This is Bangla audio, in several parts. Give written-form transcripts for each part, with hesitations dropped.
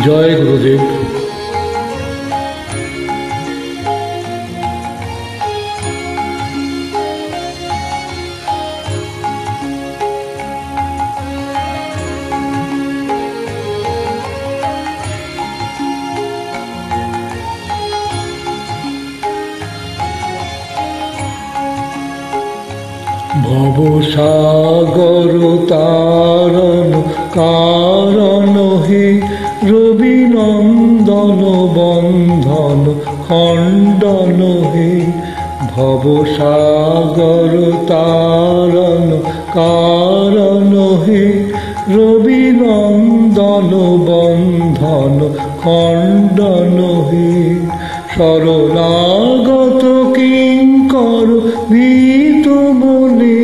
জয় গুরুদেব। ভবসাগর তারণ কারণ হে, রবিনন্দন বন্ধন খণ্ডন হে। ভবসাগর তারণ কারণ হে, রবিনন্দন বন্ধন খণ্ডন হে। শরণাগত কিঙ্কর ভীত মনে,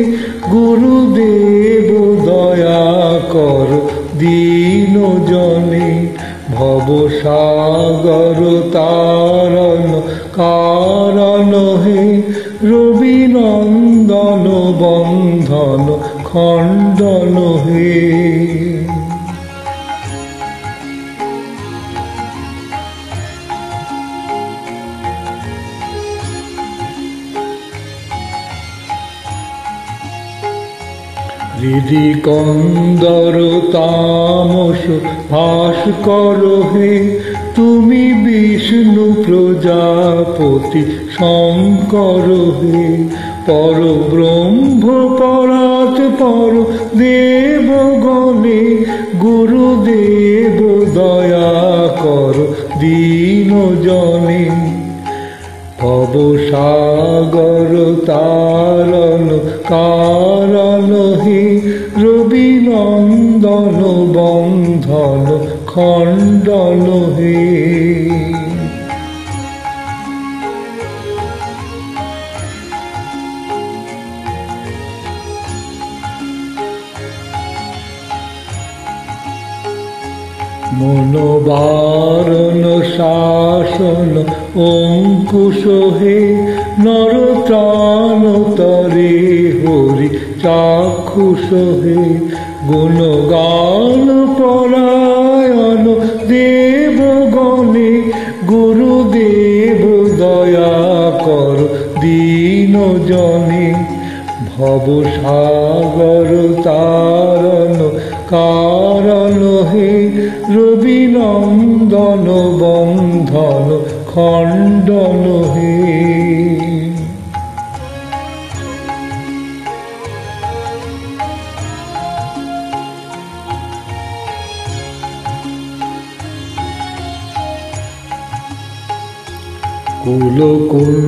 গুরুদেব দয়া কর দীন জনে। ভবসাগর তারণ কারণ হে, রবিনন্দন বন্ধন খণ্ডন হে। হৃদি কন্দর তামস ভাস্কর হে, তুমি বিষ্ণু প্রজাপতি শঙ্কর হে। পর ব্রহ্ম পরাৎ পর দেবগণে, গুরুদেব দয়া কর দীন জনে। ভবসাগর তারণ কারণ হে, রবিনন্দন বন্ধন খণ্ডন হে। মনোবারণ শাসন অঙ্কুশ হে, নরপ্রাণ তরে হরি চাক্ষুষ হে। গুণগান পরায়ণ দেবগণে, গুরুদেব দয়া কর দীন জনে। ভবসাগর তারণ কারণ হে, রবিনন্দন বন্ধন খণ্ডন হে।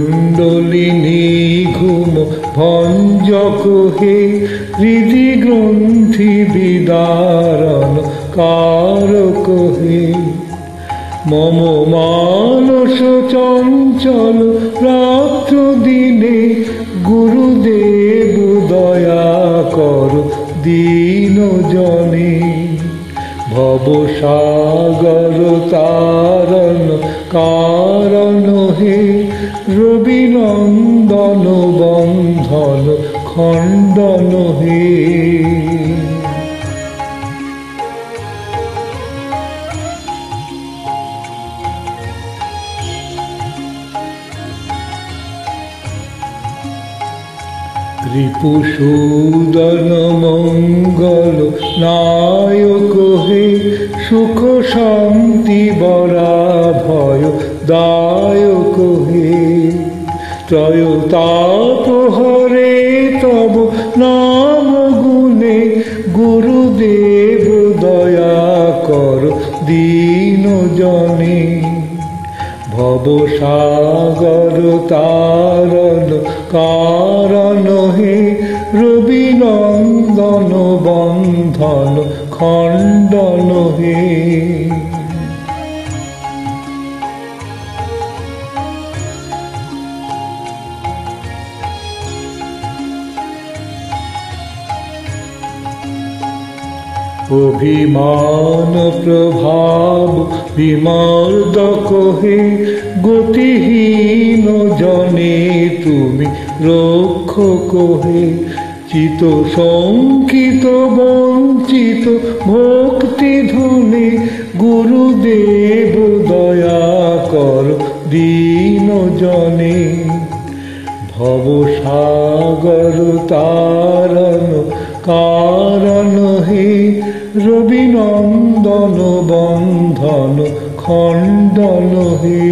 কুলকুণ্ডলিনী ঘুম ভঞ্জক হে, হৃদি গ্রন্থি বিদারণ কারক হে। মম মানস চঞ্চল রাত্র দিনে, গুরুদেব দয়া কর দীন জনে। ভবসাগর তারণ কারণ হে, রবিনন্দন বন্ধন খণ্ডন হে। রিপুসূদন মঙ্গল নায়ক হে, সুখ শান্তি বরা ভয় দায়ক হে। ত্রয়োতাপ হরে তব নাম গুণে, গুরুদেব দয়া কর দীন জনে। ভবসাগর তারণ কারণ হে, রবিনন্দন বন্ধন খণ্ডন হে। অভিমান প্রভাব বিমর্দক হে, গতিহীন জনে তুমি রক্ষক হে। চিত শঙ্কিত বঞ্চিত ভক্তি ধনে, গুরুদেব নন্দন বন্ধন খণ্ডন হে।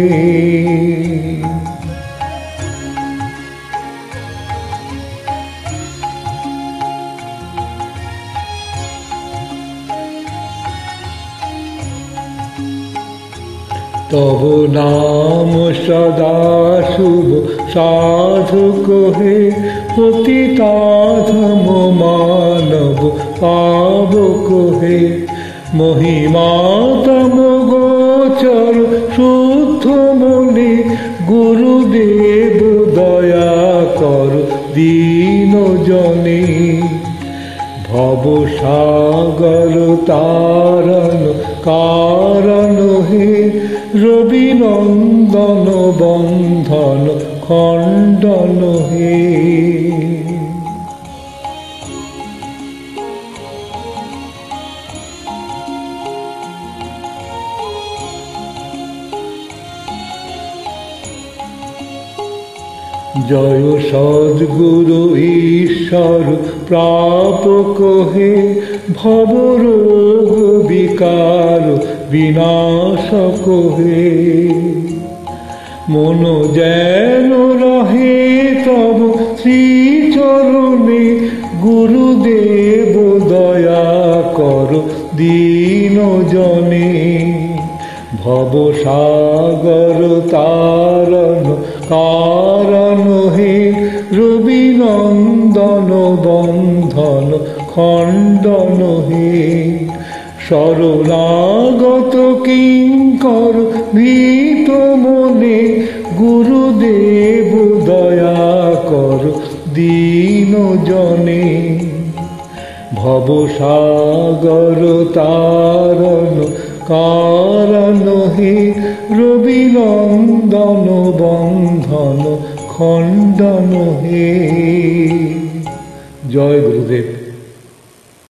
তব নাম সদা শুভ সাধক হে, পতিতাধম মানব পাবক হে। মহিমা তম গোচর শুদ্ধ মনে, গুরুদেব দয়া কর দীন জনে। ভব সাগর তারণ কারণ হে, রবি নন্দন বন্ধন খণ্ডন হে। জয় সদ্গুরু ঈশ্বর প্রাপক হে, ভবরোগ বিকার বিনাশক হে। মন যেন রহে তব শ্রীচরণে, গুরুদেব দয়া কর দীন জনে। ভব সাগর তারণ কারণ হে, রবি নন্দন বন্ধন খণ্ডন হে। শরণাগত কিঙ্কর ভীত মনে, গুরুদেব দয়া কর দীন জনে। ভব সাগর তারণ কারণ হে, রবি নন্দন বন্ধন খণ্ডন হে। জয় গুরুদেব।